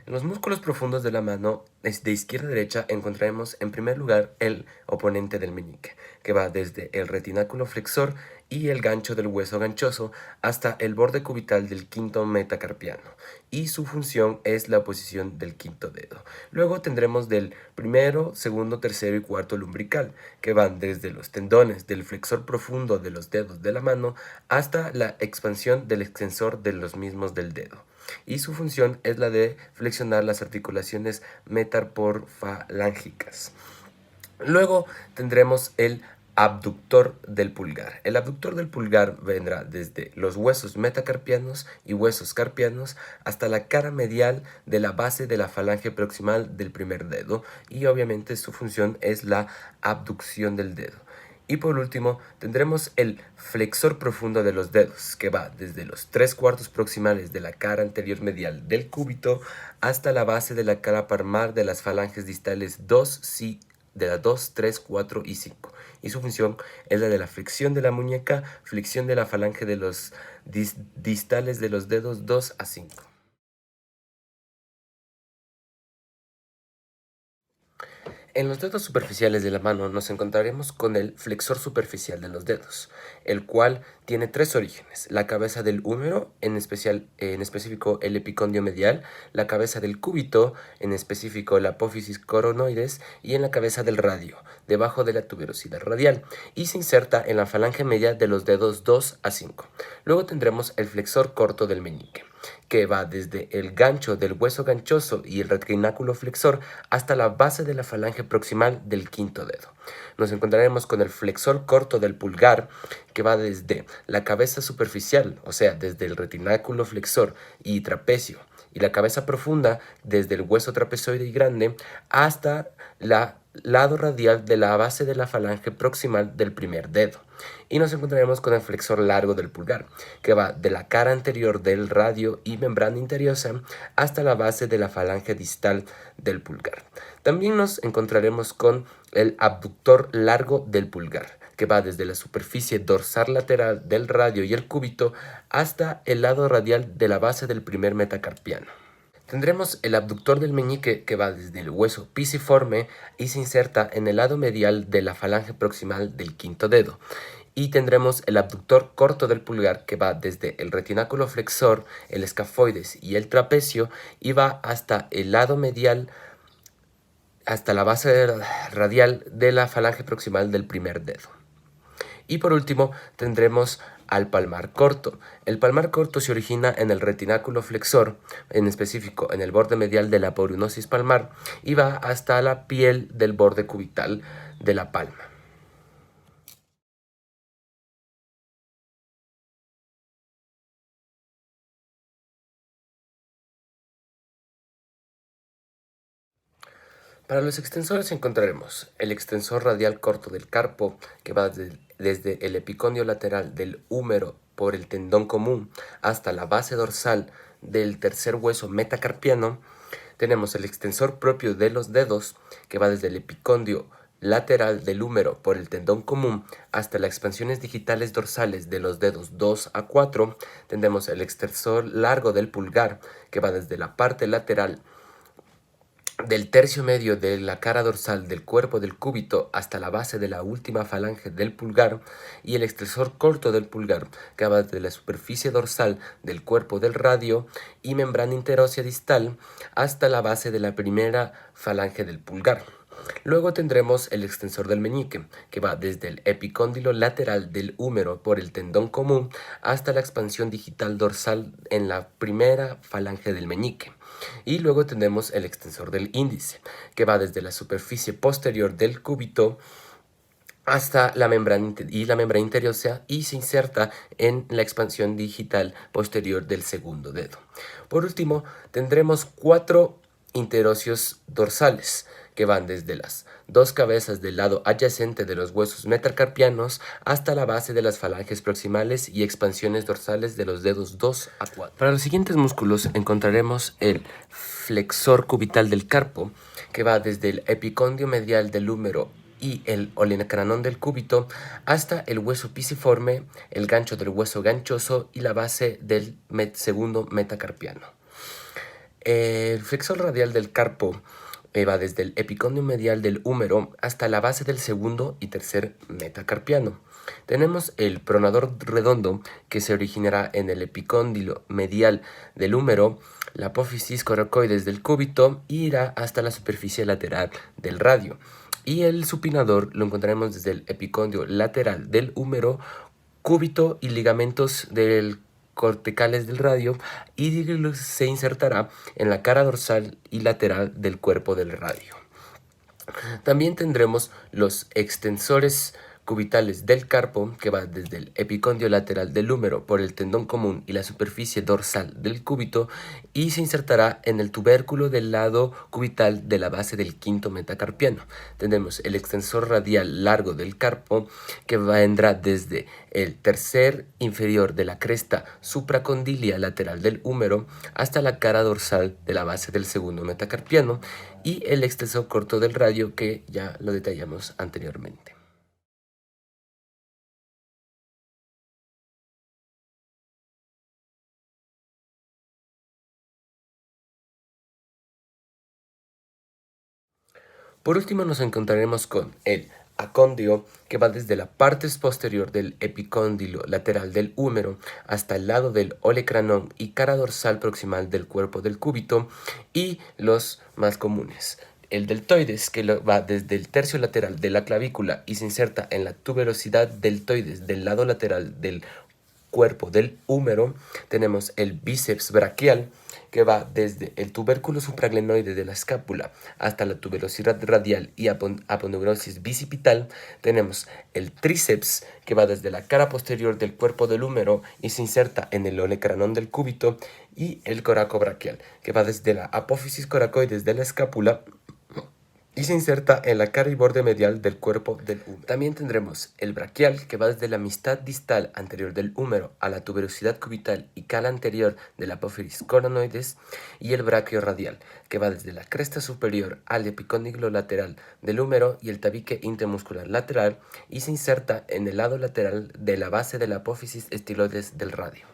En los músculos profundos de la mano, de izquierda a derecha, encontraremos en primer lugar el oponente del meñique, que va desde el retináculo flexor y el gancho del hueso ganchoso hasta el borde cubital del quinto metacarpiano, y su función es la posición del quinto dedo. Luego tendremos del primero, segundo, tercero y cuarto lumbrical, que van desde los tendones del flexor profundo de los dedos de la mano hasta la expansión del extensor de los mismos del dedo, y su función es la de flexionar las articulaciones metaporfalángicas. Luego tendremos el abductor del pulgar. El abductor del pulgar vendrá desde los huesos metacarpianos y huesos carpianos hasta la cara medial de la base de la falange proximal del primer dedo, y obviamente su función es la abducción del dedo. Y por último, tendremos el flexor profundo de los dedos, que va desde los 3/4 proximales de la cara anterior medial del cúbito hasta la base de la cara palmar de las falanges distales 2, de la 2, 3, 4 y 5. Y su función es la de la flexión de la muñeca, flexión de la falange de los distales de los dedos 2 a 5. En los dedos superficiales de la mano nos encontraremos con el flexor superficial de los dedos, el cual tiene tres orígenes: la cabeza del húmero, en específico el epicóndio medial, la cabeza del cúbito, en específico la apófisis coronoides, y en la cabeza del radio, debajo de la tuberosidad radial, y se inserta en la falange media de los dedos 2 a 5. Luego tendremos el flexor corto del meñique, que va desde el gancho del hueso ganchoso y el retináculo flexor hasta la base de la falange proximal del quinto dedo. Nos encontraremos con el flexor corto del pulgar, que va desde la cabeza superficial, o sea, desde el retináculo flexor y trapecio, y la cabeza profunda desde el hueso trapezoide y grande hasta la lado radial de la base de la falange proximal del primer dedo. Y nos encontraremos con el flexor largo del pulgar, que va de la cara anterior del radio y membrana interiosa hasta la base de la falange distal del pulgar. También nos encontraremos con el abductor largo del pulgar, que va desde la superficie dorsal lateral del radio y el cúbito hasta el lado radial de la base del primer metacarpiano. Tendremos el abductor del meñique, que va desde el hueso pisiforme y se inserta en el lado medial de la falange proximal del quinto dedo. Y tendremos el abductor corto del pulgar, que va desde el retináculo flexor, el escafoides y el trapecio, y va hasta el lado medial, hasta la base radial de la falange proximal del primer dedo. Y por último tendremos al palmar corto. El palmar corto se origina en el retináculo flexor, en específico en el borde medial de la aponeurosis palmar, y va hasta la piel del borde cubital de la palma. Para los extensores encontraremos el extensor radial corto del carpo, que va desde el epicóndio lateral del húmero por el tendón común hasta la base dorsal del tercer hueso metacarpiano. Tenemos el extensor propio de los dedos, que va desde el epicóndio lateral del húmero por el tendón común hasta las expansiones digitales dorsales de los dedos 2 a 4. Tenemos el extensor largo del pulgar, que va desde la parte lateral del tercio medio de la cara dorsal del cuerpo del cúbito hasta la base de la última falange del pulgar, y el extensor corto del pulgar, que va desde la superficie dorsal del cuerpo del radio y membrana interósea distal hasta la base de la primera falange del pulgar. Luego tendremos el extensor del meñique, que va desde el epicóndilo lateral del húmero por el tendón común hasta la expansión digital dorsal en la primera falange del meñique. Y luego tenemos el extensor del índice, que va desde la superficie posterior del cúbito hasta la membrana interiosa y se inserta en la expansión digital posterior del segundo dedo. Por último, tendremos 4 interóseos dorsales, que van desde las dos cabezas del lado adyacente de los huesos metacarpianos hasta la base de las falanges proximales y expansiones dorsales de los dedos 2 a 4. Para los siguientes músculos encontraremos el flexor cubital del carpo, que va desde el epicóndio medial del húmero y el olecranón del cúbito hasta el hueso pisiforme, el gancho del hueso ganchoso y la base del segundo metacarpiano. El flexor radial del carpo va desde el epicóndilo medial del húmero hasta la base del segundo y tercer metacarpiano. Tenemos el pronador redondo que se originará en el epicóndilo medial del húmero, la apófisis coracoides del cúbito y irá hasta la superficie lateral del radio. Y el supinador lo encontraremos desde el epicóndilo lateral del húmero, cúbito y ligamentos del corticales del radio y se insertará en la cara dorsal y lateral del cuerpo del radio. También tendremos los extensores cubitales del carpo, que va desde el epicóndilo lateral del húmero por el tendón común y la superficie dorsal del cúbito y se insertará en el tubérculo del lado cubital de la base del quinto metacarpiano. Tenemos el extensor radial largo del carpo, que vendrá desde el tercer inferior de la cresta supracondilia lateral del húmero hasta la cara dorsal de la base del segundo metacarpiano, y el extensor corto del radio, que ya lo detallamos anteriormente. Por último nos encontraremos con el acóndilo, que va desde la parte posterior del epicóndilo lateral del húmero hasta el lado del olecranon y cara dorsal proximal del cuerpo del cúbito, y los más comunes. El deltoides, que va desde el tercio lateral de la clavícula y se inserta en la tuberosidad deltoides del lado lateral del cuerpo del húmero. Tenemos el bíceps braquial, que va desde el tubérculo supraglenoide de la escápula hasta la tuberosidad radial y aponeurosis bicipital. Tenemos el tríceps, que va desde la cara posterior del cuerpo del húmero y se inserta en el olecranon del cúbito, y el coracobraquial, que va desde la apófisis coracoides de la escápula y se inserta en la cara y borde medial del cuerpo del húmero. También tendremos el braquial, que va desde la amistad distal anterior del húmero a la tuberosidad cubital y cala anterior de la apófisis coronoides, y el braquio radial, que va desde la cresta superior al epicóndilo lateral del húmero y el tabique intermuscular lateral y se inserta en el lado lateral de la base de la apófisis estiloides del radio.